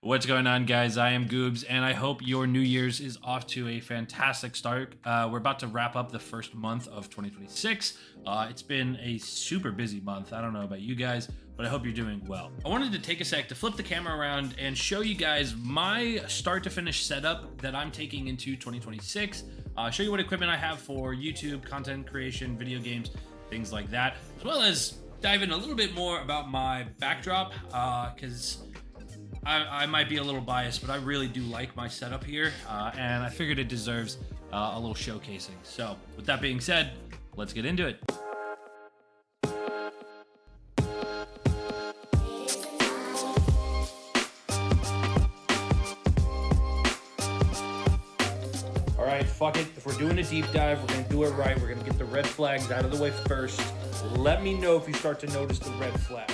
What's going on, guys? I am Goobs, and I hope your New Year's is off to a fantastic start. We're about to wrap up the first month of 2026. It's been a super busy month. I don't know about you guys, but I hope you're doing well. I wanted to take a sec to flip the camera around and show you guys my start to finish setup that I'm taking into 2026. Show you what equipment I have for YouTube, content creation, video games, things like that, as well as dive in a little bit more about my backdrop, because I might be a little biased, but I really do like my setup here, and I figured it deserves a little showcasing. So with that being said, let's get into it. All right, fuck it. If we're doing a deep dive, we're gonna do it right. We're gonna get the red flags out of the way first. Let me know if you start to notice the red flag.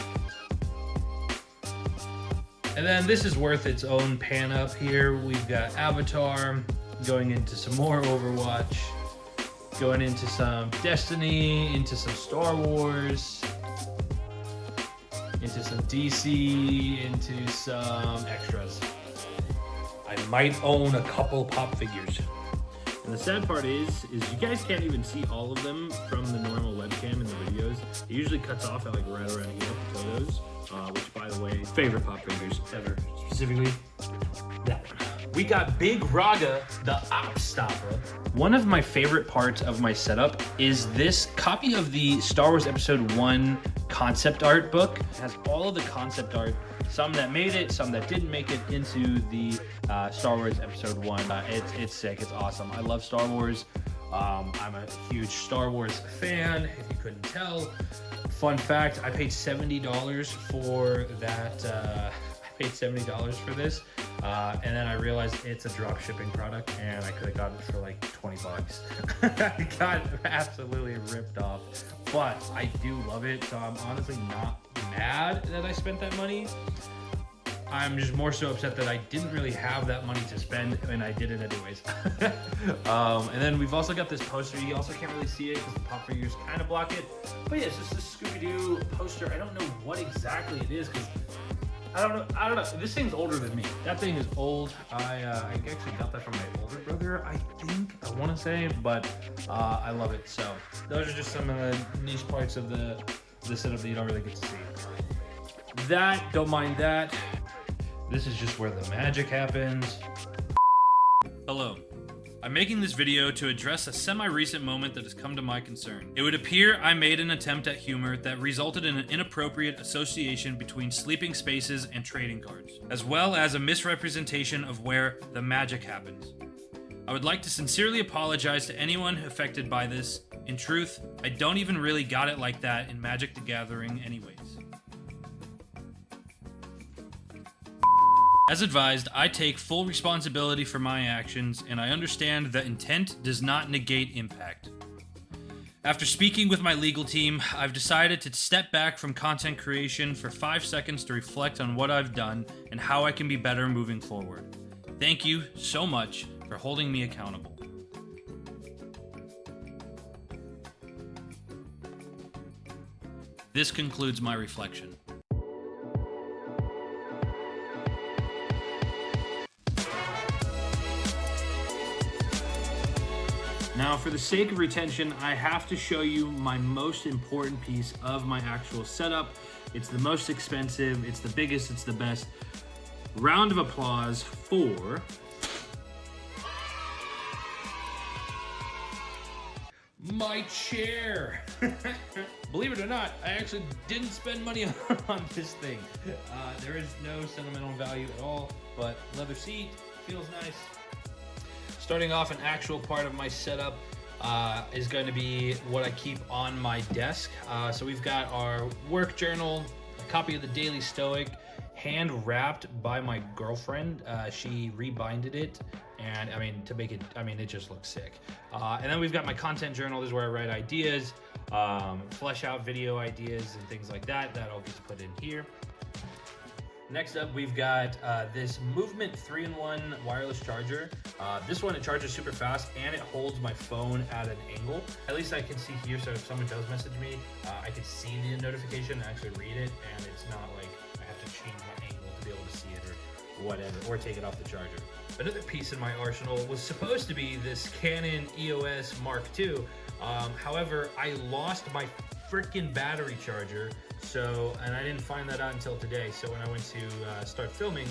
And then this is worth its own pan up here. We've got Avatar, going into some more Overwatch, going into some Destiny, into some Star Wars, into some DC, into some extras. I might own a couple pop figures. And the sad part is you guys can't even see all of them from the normal webcam in the videos. It usually cuts off at like right around here, photos. Which, by the way, favorite pop figures ever, specifically that one. We got Big Raga, the Op Stopper. One of my favorite parts of my setup is this copy of the Star Wars Episode 1 concept art book. It has all of the concept art, some that made it, some that didn't make it into the Star Wars Episode 1. It's sick, it's awesome. I love Star Wars. I'm a huge Star Wars fan, if you couldn't tell. Fun fact, I paid $70 for that. I paid $70 for this, and then I realized it's a drop shipping product, and I could have gotten it for like 20 bucks. I got absolutely ripped off, but I do love it, so I'm honestly not mad that I spent that money. I'm just more so upset that I didn't really have that money to spend, and I did it anyways. And then we've also got this poster. You also can't really see it because the pop figures kind of block it. But yeah, it's just this Scooby-Doo poster. I don't know what exactly it is because I don't know. This thing's older than me. That thing is old. I actually got that from my older brother, I think. I want to say, but I love it. So those are just some of the niche parts of the setup that you don't really get to see. Don't mind that. This is just where the magic happens. Hello. I'm making this video to address a semi-recent moment that has come to my concern. It would appear I made an attempt at humor that resulted in an inappropriate association between sleeping spaces and trading cards, as well as a misrepresentation of where the magic happens. I would like to sincerely apologize to anyone affected by this. In truth, I don't even really got it like that in Magic the Gathering anyways. As advised, I take full responsibility for my actions, and I understand that intent does not negate impact. After speaking with my legal team, I've decided to step back from content creation for 5 seconds to reflect on what I've done and how I can be better moving forward. Thank you so much for holding me accountable. This concludes my reflection. Now, for the sake of retention, I have to show you my most important piece of my actual setup. It's the most expensive, it's the biggest, it's the best. Round of applause for my chair. Believe it or not, I actually didn't spend money on this thing. There is no sentimental value at all, but leather seat, feels nice. Starting off, an actual part of my setup is going to be what I keep on my desk. So we've got our work journal, a copy of the Daily Stoic, hand wrapped by my girlfriend. She rebinded it, and I mean, to make it, I mean, it just looks sick. And then we've got my content journal. This is where I write ideas, flesh out video ideas and things like that. That all gets put in here. Next up, we've got this Movement 3-in-1 wireless charger. This one, it charges super fast and it holds my phone at an angle. At least I can see here, so if someone does message me, I can see the notification and actually read it, and it's not like I have to change my angle to be able to see it or whatever, or take it off the charger. Another piece in my arsenal was supposed to be this Canon EOS Mark II. However, I lost my freaking battery charger, and I didn't find that out until today. So when I went to start filming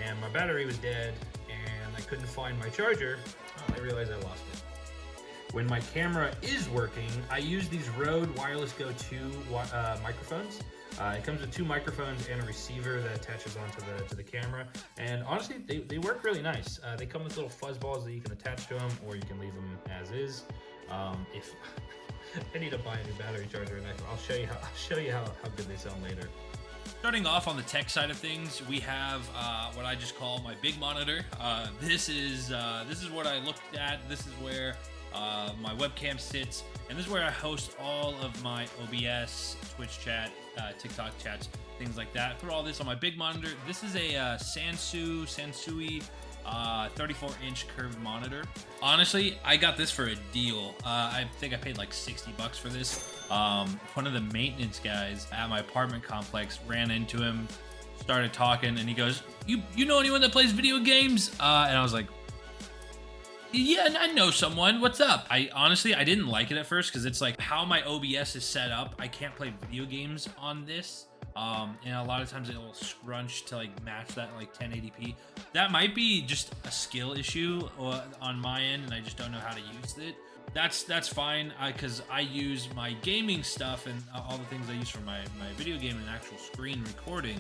and my battery was dead and I couldn't find my charger, I realized I lost it. When my camera is working, I use these Rode Wireless Go 2 microphones. It comes with 2 microphones and a receiver that attaches onto the camera. And honestly, they work really nice. They come with little fuzz balls that you can attach to them, or you can leave them as is. If I need to buy a new battery charger, and I'll show you how good they sound later. Starting off on the tech side of things, we have what I just call my big monitor. This is what I looked at. This is where my webcam sits, and this is where I host all of my OBS, Twitch chat, TikTok chats, things like that. Put all this on my big monitor. This is a Sansui 34-inch curved monitor. Honestly, I got this for a deal. I think I paid like $60 for this. One of the maintenance guys at my apartment complex ran into him, started talking, and he goes, "You know anyone that plays video games?" And I was like, "Yeah, I know someone. What's up?" I didn't like it at first because it's like how my OBS is set up. I can't play video games on this. And a lot of times it'll scrunch to like match that like 1080p. That might be just a skill issue on my end, and I just don't know how to use it. That's fine, because I use my gaming stuff and all the things I use for my video game and actual screen recording.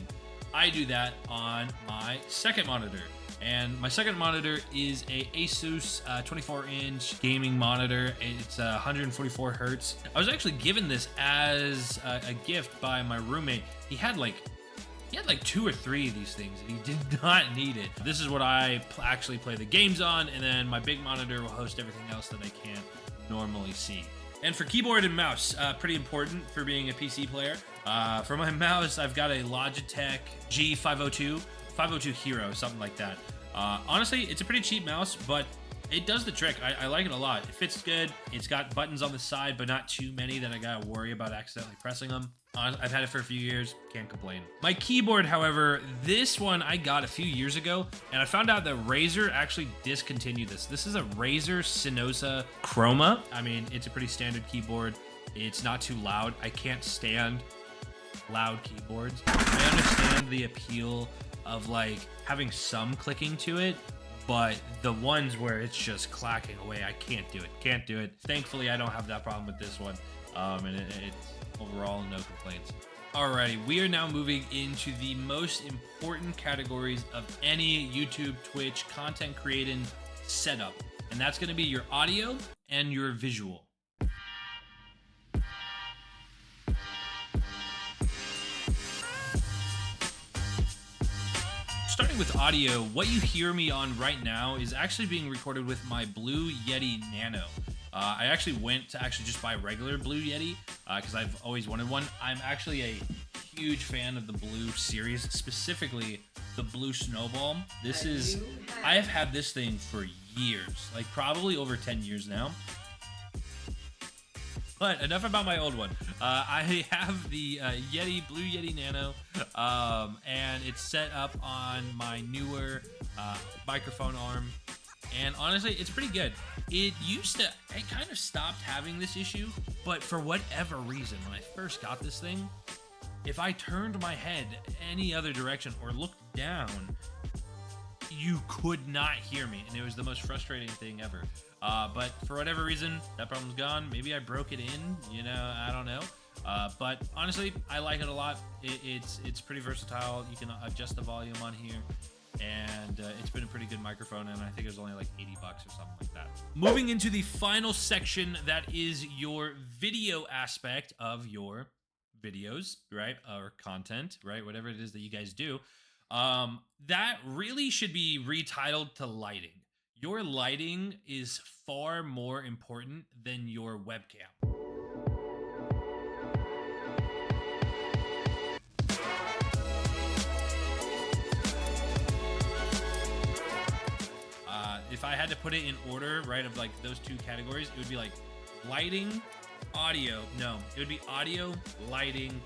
I do that on my second monitor. And my second monitor is a Asus 24-inch gaming monitor. It's 144 hertz. I was actually given this as a gift by my roommate. He had like 2 or 3 of these things, and he did not need it. This is what I actually play the games on, and then my big monitor will host everything else that I can't normally see. And for keyboard and mouse, pretty important for being a PC player. For my mouse, I've got a Logitech G502 Hero, something like that. Honestly, it's a pretty cheap mouse, but it does the trick. I like it a lot. It fits good. It's got buttons on the side, but not too many that I gotta worry about accidentally pressing them. I've had it for a few years, can't complain. My keyboard, however, this one I got a few years ago, and I found out that Razer actually discontinued this. This is a Razer Cynosa Chroma. I mean, it's a pretty standard keyboard. It's not too loud. I can't stand loud keyboards. I understand the appeal of like having some clicking to it, but the ones where it's just clacking away, I can't do it. Thankfully, I don't have that problem with this one, and it's overall no complaints. Alrighty, we are now moving into the most important categories of any YouTube, Twitch content creating setup, and that's going to be your audio and your visual. Starting with audio, what you hear me on right now is actually being recorded with my Blue Yeti Nano. I actually went to just buy regular Blue Yeti because I've always wanted one. I'm actually a huge fan of the Blue series, specifically the Blue Snowball. I have had this thing for years, like probably over 10 years now. But enough about my old one. I have the Blue Yeti Nano, and it's set up on my newer microphone arm. And honestly, it's pretty good. I kind of stopped having this issue, but for whatever reason, when I first got this thing, if I turned my head any other direction or looked down, you could not hear me, and it was the most frustrating thing ever. But for whatever reason, that problem's gone. Maybe I broke it in, I don't know. But honestly, I like it a lot. It's pretty versatile. You can adjust the volume on here, and it's been a pretty good microphone, and I think it was only like $80 or something like that. Moving into the final section, that is your video aspect of your videos, right? Or content, right? Whatever it is that you guys do. That really should be retitled to lighting. Your lighting is far more important than your webcam. If I had to put it in order, right, of like those 2 categories, it would be like lighting, audio. No, it would be audio, lighting,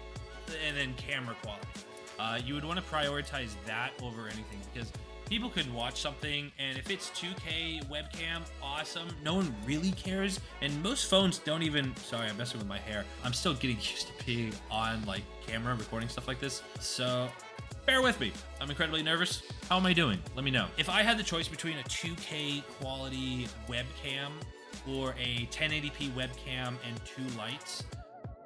and then camera quality. You would want to prioritize that over anything, because people can watch something, and if it's 2K webcam, awesome. No one really cares, and most phones don't even. Sorry, I'm messing with my hair. I'm still getting used to being on like camera, recording stuff like this. So bear with me. I'm incredibly nervous. How am I doing? Let me know. If I had the choice between a 2K quality webcam or a 1080p webcam and 2 lights,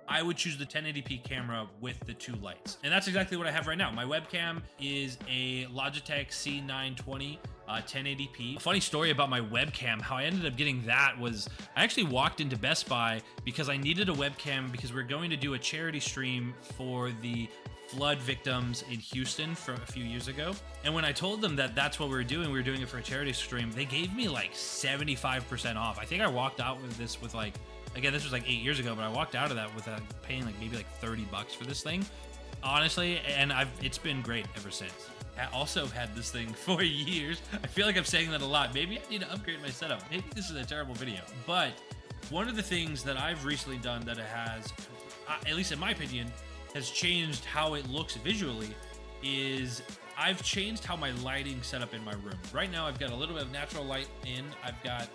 I would choose the 1080p camera with the 2 lights. And that's exactly what I have right now. My webcam is a Logitech C920 1080p. A funny story about my webcam, how I ended up getting that was I actually walked into Best Buy because I needed a webcam because we're going to do a charity stream for the flood victims in Houston from a few years ago. And when I told them that that's what we were doing it for a charity stream, they gave me like 75% off. I think I walked out with this with like, again, this was like 8 years ago, but I walked out of that with paying like maybe like $30 for this thing. Honestly, and it's been great ever since. I also had this thing for years. I feel like I'm saying that a lot. Maybe I need to upgrade my setup. Maybe this is a terrible video. But one of the things that I've recently done that it has, at least in my opinion, has changed how it looks visually is I've changed how my lighting set up in my room. Right now, I've got a little bit of natural light in. I've got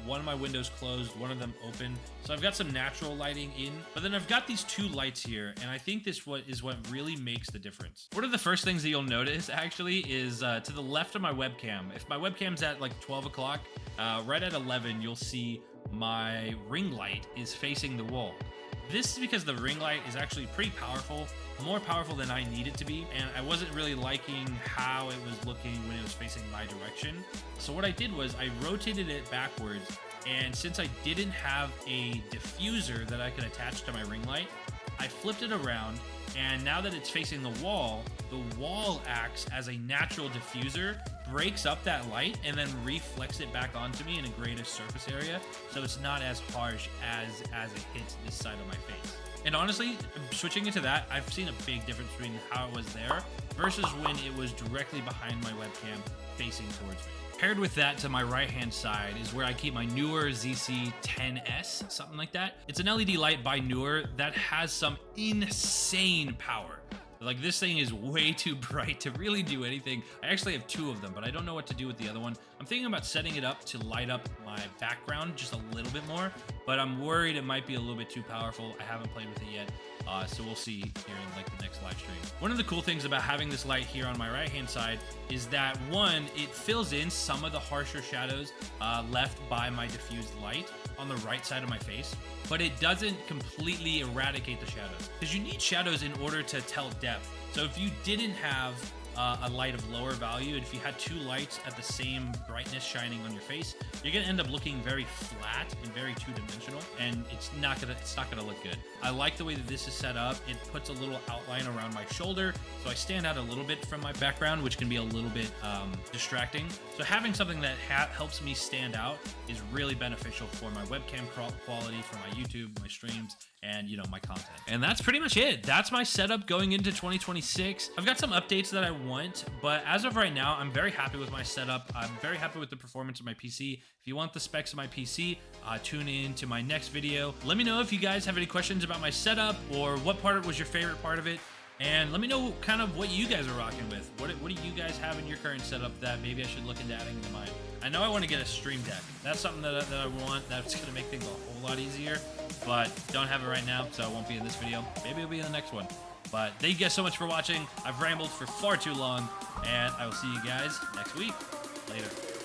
one of my windows closed, one of them open. So I've got some natural lighting in, but then I've got these 2 lights here, and I think this is what really makes the difference. One of the first things that you'll notice actually is to the left of my webcam. If my webcam's at like 12 o'clock, right at 11, you'll see my ring light is facing the wall. This is because the ring light is actually pretty powerful, more powerful than I need it to be, and I wasn't really liking how it was looking when it was facing my direction. So what I did was I rotated it backwards, and since I didn't have a diffuser that I could attach to my ring light, I flipped it around, and now that it's facing the wall acts as a natural diffuser, breaks up that light, and then reflects it back onto me in a greater surface area, so it's not as harsh as it hits this side of my face. And honestly, switching into that, I've seen a big difference between how it was there versus when it was directly behind my webcam facing towards me. Paired with that to my right-hand side is where I keep my Neewer ZC10S, something like that. It's an LED light by Neewer that has some insane power. Like, this thing is way too bright to really do anything. I actually have 2 of them, but I don't know what to do with the other one. I'm thinking about setting it up to light up my background just a little bit more, but I'm worried it might be a little bit too powerful. I haven't played with it yet, so we'll see here in like the next live stream. One of the cool things about having this light here on my right-hand side is that, one, it fills in some of the harsher shadows left by my diffused light on the right side of my face, but it doesn't completely eradicate the shadows, because you need shadows in order to tell depth. So if you didn't have a light of lower value, and if you had 2 lights at the same brightness shining on your face, you're gonna end up looking very flat and very 2-dimensional, and it's not gonna look good. I like the way that this is set up. It puts a little outline around my shoulder, so I stand out a little bit from my background, which can be a little bit distracting. So having something that helps me stand out is really beneficial for my webcam quality, for my YouTube, my streams, and my content. And that's pretty much it. That's my setup going into 2026. I've got some updates that I want, but as of right now, I'm very happy with my setup. I'm very happy with the performance of my PC. If you want the specs of my PC, tune in to my next video. Let me know if you guys have any questions about my setup, or what part was your favorite part of it. And let me know kind of what you guys are rocking with. What do you guys have in your current setup that maybe I should look into adding to mine? I know I want to get a stream deck. That's something that I want. That's going to make things a whole lot easier, but don't have it right now, so it won't be in this video. Maybe it'll be in the next one. But thank you guys so much for watching. I've rambled for far too long, and I will see you guys next week. Later.